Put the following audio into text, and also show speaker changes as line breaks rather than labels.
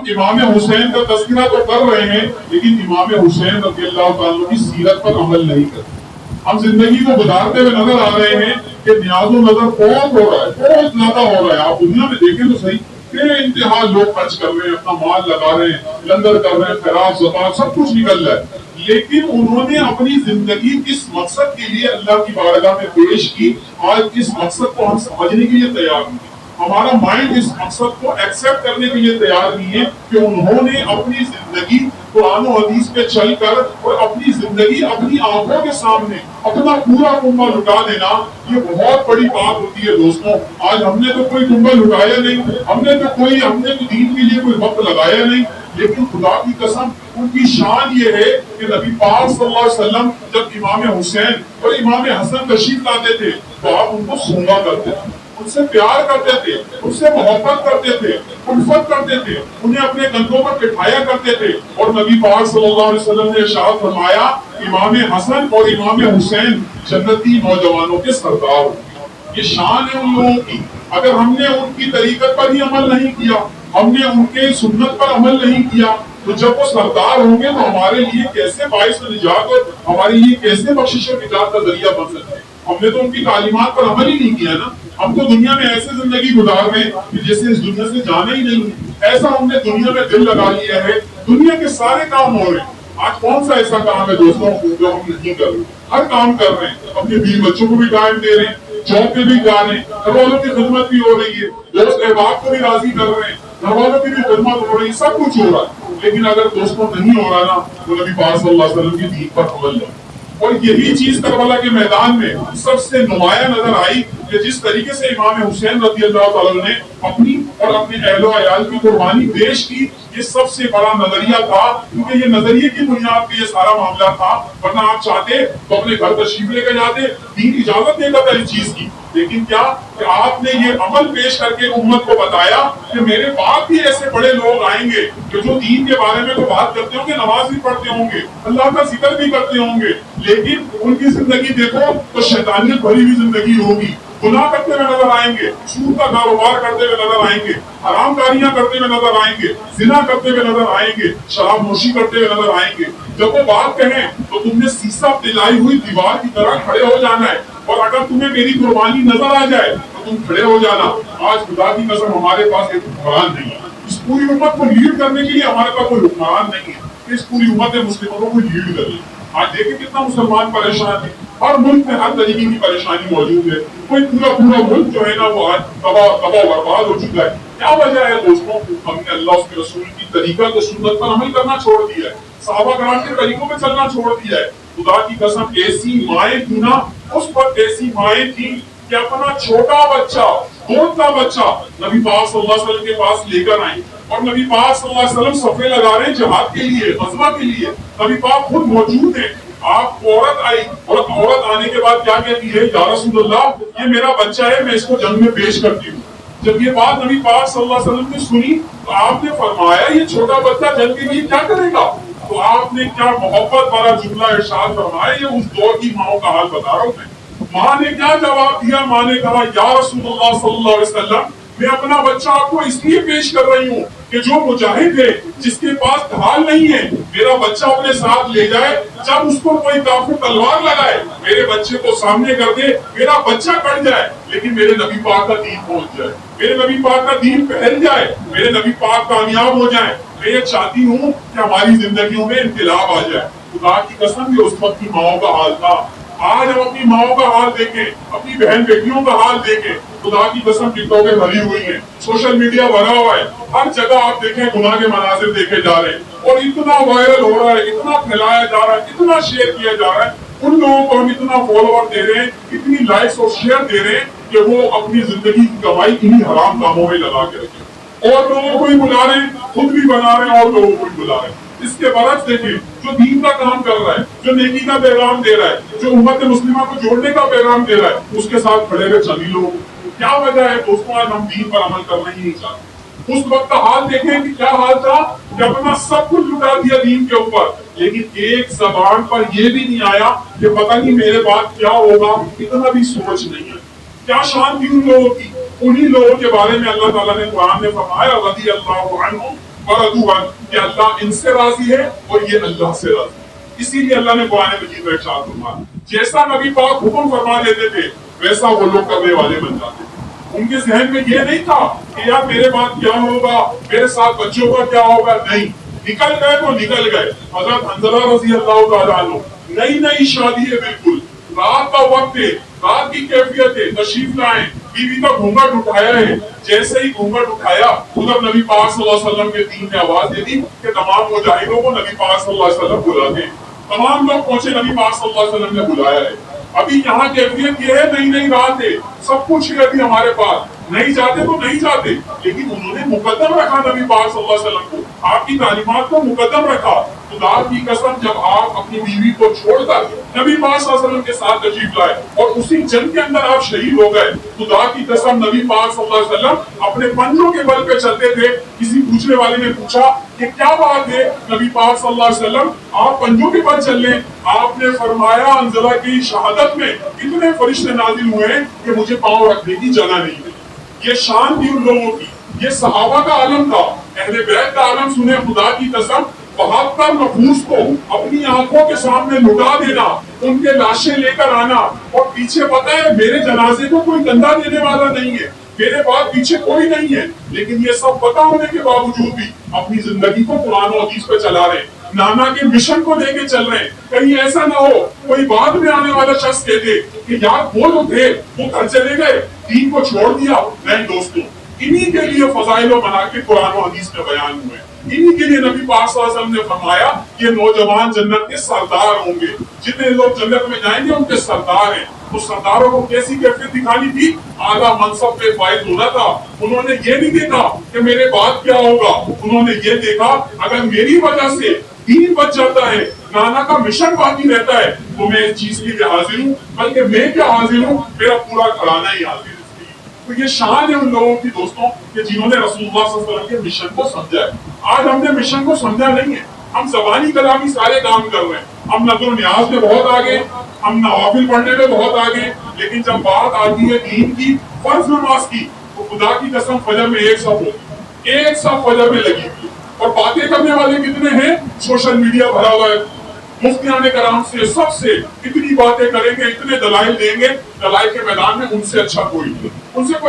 امام حسین کا تذکرہ تو کر رہے ہیں لیکن امام حسین رضی اللہ تعالیٰ کی سیرت پر عمل نہیں کرتے. ہم زندگی کو گزارتے ہوئے نظر آ رہے ہیں کہ نیاز و نظر بہت ہو رہا ہے, بہت زیادہ ہو رہا ہے. آپ دنیا میں دیکھیں تو صحیح کہ انتہا لوگ خرچ کر رہے ہیں, اپنا مال لگا رہے ہیں, لنگر کر رہے ہیں, خیرات زکات سب کچھ نکل رہا ہے. لیکن انہوں نے اپنی زندگی کس مقصد کے لیے اللہ کی بارگاہ میں پیش کی, آج اس مقصد کو ہم سمجھنے کے لیے تیار نہیں. ہمارا مائنڈ اس مقصد کو ایکسپٹ کرنے کے لیے تیار نہیں ہے کہ انہوں نے اپنی زندگی قرآن و حدیث پہ چل کر اور اپنی زندگی اپنی آنکھوں کے سامنے اپنا پورا کنبہ لٹا دینا, یہ بہت بڑی بات ہوتی ہے دوستوں. آج ہم نے تو کوئی کنبہ لٹایا نہیں, ہم نے تو دین کے لیے کوئی وقت لگایا نہیں, لیکن خدا کی قسم ان کی شان یہ ہے کہ نبی پاک صلی اللہ علیہ وسلم جب امام حسین اور امام حسن تشریف لاتے تھے تو آپ ان کو سونگا کرتے تھے, ان سے پیار کرتے تھے, ان سے محبت کرتے تھے, الفت کرتے تھے, انہیں اپنے کندھوں پر بٹھایا کرتے تھے. اور نبی پاک صلی اللہ علیہ وسلم نے ارشاد فرمایا امام حسن اور امام حسین جنتی نوجوانوں کے سردار. یہ شان ہے ان لوگوں کی. اگر ہم نے ان کی طریقت پر ہی عمل نہیں کیا, ہم نے ان کے سنت پر عمل نہیں کیا, تو جب وہ سردار ہوں گے تو ہمارے لیے کیسے باعث نجات اور ہمارے لیے کیسے بخشش و نجات کا ذریعہ بن سکتے ہیں. ہم نے تو ان کی تعلیمات پر عمل ہی نہیں کیا نا. ہم تو دنیا میں ایسے زندگی گزار رہے ہیں کہ جیسے اس دنیا سے جانا ہی نہیں. ایسا ہم نے دنیا میں دل لگا لیا ہے, دنیا کے سارے کام ہو رہے ہیں. آج کون سا ایسا کام ہے دوستوں جو ہم نہیں کر رہے؟ ہر کام کر رہے ہیں, اپنے بیوی بچوں کو بھی ٹائم دے رہے ہیں, جاب پہ بھی جا رہے ہیں, گھر والوں کی خدمت بھی ہو رہی ہے, دوست احباب کو بھی راضی کر رہے ہیں, گھر والوں کی بھی خدمت ہو رہی ہے, سب کچھ ہو رہا ہے. لیکن اگر دوستوں نہیں ہو رہا نا تو نبی پاک صلی اللہ علیہ وسلم کی دین پر عمل نہیں. اور یہی چیز کربلا کے میدان میں سب سے نمایاں نظر آئی کہ جس طریقے سے امام حسین رضی اللہ تعالیٰ نے اپنی اور اپنے اہل و عیال کی قربانی پیش کی, یہ سب سے بڑا نظریہ تھا, کیونکہ یہ نظریے کی بنیاد پہ یہ سارا معاملہ تھا. ورنہ آپ چاہتے تو اپنے گھر تشریف لے کے جاتے, دین اجازت دے گا اس چیز کی. لیکن کیا کہ آپ نے یہ عمل پیش کر کے امت کو بتایا کہ میرے بعد بھی ایسے بڑے لوگ آئیں گے کہ جو دین کے بارے میں تو بات کرتے ہوں گے, نماز بھی پڑھتے ہوں گے, اللہ کا ذکر بھی کرتے ہوں گے, لیکن ان کی زندگی دیکھو تو شیطانیت بھری ہوئی زندگی ہوگی. گناہ کرتے ہوئے نظر آئیں گے, سود کا کاروبار کرتے ہوئے نظر آئیں گے, حرام کاریاں کرتے ہوئے نظر آئیں گے, زنا کرتے ہوئے نظر آئیں گے, شراب نوشی کرتے ہوئے نظر آئیں گے. جب وہ بات کہیں تو تم نے سیسا پلائی ہوئی دیوار کی طرح کھڑے ہو جانا ہے, اور اگر تمہیں میری قربانی نظر آ جائے تو تم کھڑے ہو جانا. آج خدا کی قسم ہمارے پاس ایک حکمران نہیں ہے, اس پوری امت کو لیڈ کرنے کے لیے ہمارے پاس کوئی حکمران نہیں ہے کہ اس پوری امت مسلمانوں کو لیڈ کر لے. آج دیکھیں کتنا مسلمان پریشان ہے, ہر ملک میں ہر طریقے کی پریشانی موجود ہے. کوئی پورا ملک جو ہے نا وہ آج تباہ برباد ہو چکا ہے. کیا وجہ ہے دوستوں؟ ہم نے اللہ اس کے رسول کی طریقہ کو سنت پر عمل کرنا چھوڑ دیا ہے, صحابہ کرام کے طریقوں پہ چلنا چھوڑ دیا ہے. خدا کی قسم ایسی مائیں تھی نا, اس وقت ایسی مائیں تھی کہ اپنا چھوٹا بچہ, دودھ کا بچہ نبی پاک صلی اللہ علیہ وسلم کے پاس لے کر آئیں, اور نبی پاک صلی اللہ علیہ وسلم صفے لگا رہے ہیں جہاد کے لیے, غزوہ کے لیے. نبی پاک خود موجود ہیں. آپ عورت آئی اور عورت آنے کے بعد کیا کہتی ہے, یا رسول اللہ یہ میرا بچہ ہے, میں اس کو جنگ میں پیش کرتی ہوں. جب یہ بات نبی پاک صلی اللہ علیہ وسلم نے سنی تو آپ نے فرمایا یہ چھوٹا بچہ جنگ کے لیے کیا کرے گا؟ تو آپ نے کیا محبت والا جملہ ارشاد فرمایا, یہ اس دور کی ماؤں کا حال بتا رہا ہوں میں. ماں نے کیا جواب دیا؟ ماں نے کہا یا رسول اللہ صلی اللہ علیہ وسلم میں اپنا بچہ آپ کو اس لیے پیش کر رہی ہوں کہ جو مجاہد ہے جس کے پاس ڈھال نہیں ہے, میرا بچہ اپنے ساتھ لے جائے, جب اس کو کوئی کافر تلوار لگائے میرے بچے کو سامنے کر دے, میرا بچہ کٹ جائے لیکن میرے نبی پاک کا دین پہنچ جائے, میرے نبی پاک کا دین پھیل جائے, میرے نبی پاک کامیاب ہو جائے. میں یہ چاہتی ہوں کہ ہماری زندگیوں میں انقلاب آ جائے. خدا کی قسم یہ اس وقت کی ماؤں کا حال تھا. آج ہم اپنی ماؤں کا حال دیکھیں, اپنی بہن بیٹیوں کا حال دیکھیں. خدا کی قسم ٹک ٹاک بھری ہوئی ہیں, سوشل میڈیا بھرا ہوا ہے, ہر جگہ آپ دیکھیں گناہ کے مناظر دیکھے جا رہے ہیں, اور اتنا وائرل ہو رہا ہے, اتنا پھیلایا جا رہا ہے, اتنا شیئر کیا جا رہا ہے. ان لوگوں کو ہم اتنا فالوور دے رہے ہیں, اتنی لائکس اور شیئر دے رہے ہیں کہ وہ اپنی زندگی کی کمائی انہی حرام کاموں میں لگا کے رکھیں, اور لوگوں کو ہی بلا رہے ہیں, خود بھی بنا رہے ہیں اور لوگوں کو ہی بلا رہے ہیں. اس کے برعکس دیکھیں جو دین کا کام کر رہا ہے, جو نیکی کا پیغام دے رہا ہے, جو امت مسلمہ کو جوڑنے کا پیغام دے رہا ہے, اس کے ساتھ کھڑے ہوئے چلی لوگ. کیا وجہ ہے دوستوں آج ہم دین پر عمل کرنا ہی نہیں چاہتے؟ اس وقت کا حال دیکھیں کہ کیا حال تھا کہ اپنا سب کچھ لٹا دیا دین کے اوپر, لیکن ایک زبان پر یہ بھی نہیں آیا کہ پتہ نہیں میرے بعد کیا ہوگا, اتنا بھی سوچ نہیں ہے. کیا شان تھی ان لوگوں کی؟ انہی لوگوں کے بارے میں اللہ تعالیٰ نے قرآن میں فرمایا رضی اللہ عنہم ورضوان کہ اللہ ان سے راضی ہے اور یہ اللہ سے راضی ہے۔ اسی لیے اللہ نے قرآن مجید میں ارشاد فرمایا جیسا نبی پاک حکم فرما دیتے تھے ویسا وہ لوگ کرنے والے بن جاتے تھے۔ ان کے ذہن میں یہ نہیں تھا کہ یار میرے بعد کیا ہوگا، میرے ساتھ بچوں کا کیا ہوگا، نہیں، نکل گئے تو نکل گئے۔ حضرت حنظلہ رضی اللہ تعالیٰ عنہ نئی نئی شادی ہے، بالکل رات کا وقت ہے، رات کی کیفیت ہے، تشریف لائیں، بیوی کا گھونگھٹ اٹھایا ہے، جیسے ہی گھونگھٹ اٹھایا ادھر نبی پاک صلی اللہ علیہ وسلم کے دین نے آواز دے دی کہ تمام مجاہدوں کو نبی پاک صلی اللہ علیہ وسلم بلا دیں۔ تمام لوگ پہنچے، نبی پاک صلی اللہ علیہ وسلم نے بلایا ہے۔ ابھی یہاں کیفیت یہ ہے، نئی نئی رات ہے، سب کچھ ہے ابھی ہمارے پاس، نہیں جاتے تو نہیں جاتے، لیکن انہوں نے مقدم رکھا نبی پاک صلی اللہ علیہ وسلم کو، آپ کی تعلیمات کو مقدم رکھا۔ خدا کی قسم جب آپ اپنی بیوی کو چھوڑ کر نبی پاک صلی اللہ علیہ وسلم کے ساتھ تشریف لائے اور اسی جنگ کے اندر آپ شہید ہو گئے، خدا کی قسم نبی پاک صلی اللہ علیہ وسلم اپنے پنجوں کے بل پہ چلتے تھے۔ کسی پوچھنے والے نے پوچھا کہ کیا بات ہے نبی پاک صلی اللہ علیہ وسلم آپ پنجوں کے بل چل لیں؟ آپ نے فرمایا حنظلہ کی شہادت میں اتنے فرشتے نازل ہوئے کہ مجھے پاؤں رکھنے کی جگہ نہیں ملی۔ یہ شان تھی ان لوگوں کی، یہ صحابہ کا عالم تھا، اہل بیت کا عالم سنے۔ خدا کی قسم 72 نفوس کو اپنی آنکھوں کے سامنے لٹا دینا، ان کے لاشیں لے کر آنا، اور پیچھے پتہ ہے میرے جنازے کو کوئی گندہ دینے والا نہیں ہے، میرے بعد پیچھے کوئی نہیں ہے، لیکن یہ سب پتہ ہونے کے باوجود بھی اپنی زندگی کو قرآن و حدیث پہ چلا رہے ہیں، نانا کے مشن کو لے کے چل رہے ہیں۔ کہیں ایسا نہ ہو کوئی بعد میں آنے والا شخص کہتے کہ یار وہ جو تھے وہ گھر چلے گئے، دین کو چھوڑ دیا۔ نہیں دوستوں، انہی کے لیے فضائل و مناقب قرآن و حدیث میں بیان ہوئے ہیں، انہی کے لیے نبی پاک صلی اللہ علیہ وسلم نے فرمایا یہ نوجوان جنت کے سردار ہوں گے، جتنے لوگ جنت میں جائیں گے ان کے سردار ہیں۔ تو سرداروں کو کیسی کیفیت دکھانی تھی؟ اعلیٰ منصب پہ فائز ہونا تھا۔ انہوں نے یہ نہیں دیکھا کہ میرے بعد کیا ہوگا، انہوں نے یہ دیکھا اگر میری وجہ سے دین بچ جاتا ہے، نانا کا مشن باقی رہتا ہے، تو میں اس چیز کے لیے حاضر ہوں، بلکہ میں کیا حاضر ہوں، میرا پورا گھرانہ ہی حاضر ہے۔ تو یہ شان ہے ان لوگوں کی دوستوں کہ جنہوں نے رسول اللہ صلی اللہ علیہ وسلم کے مشن کو سمجھا ہے۔ آج ہم نے مشن کو سمجھا نہیں ہے، ہم زبانی کلامی سارے کام کر رہے ہیں، ہم نذر و نیاز میں بہت آگے، ہم نوافل پڑھنے میں بہت آگے، لیکن جب بات آتی ہے دین کی، فرض نماز کی، تو خدا کی قسم فجر میں ایک صف ہوتی، ایک صف فجر میں لگی ہوئی، اور باتیں کرنے والے کتنے ہیں؟ سوشل میڈیا بھرا ہوا ہے، مفتیان کرام سے سب سے اتنی باتیں کریں گے، اتنے دلائل دیں گے، دلائل کے میدان میں ان سے اچھا کوئی نہیں، ان سے کوئی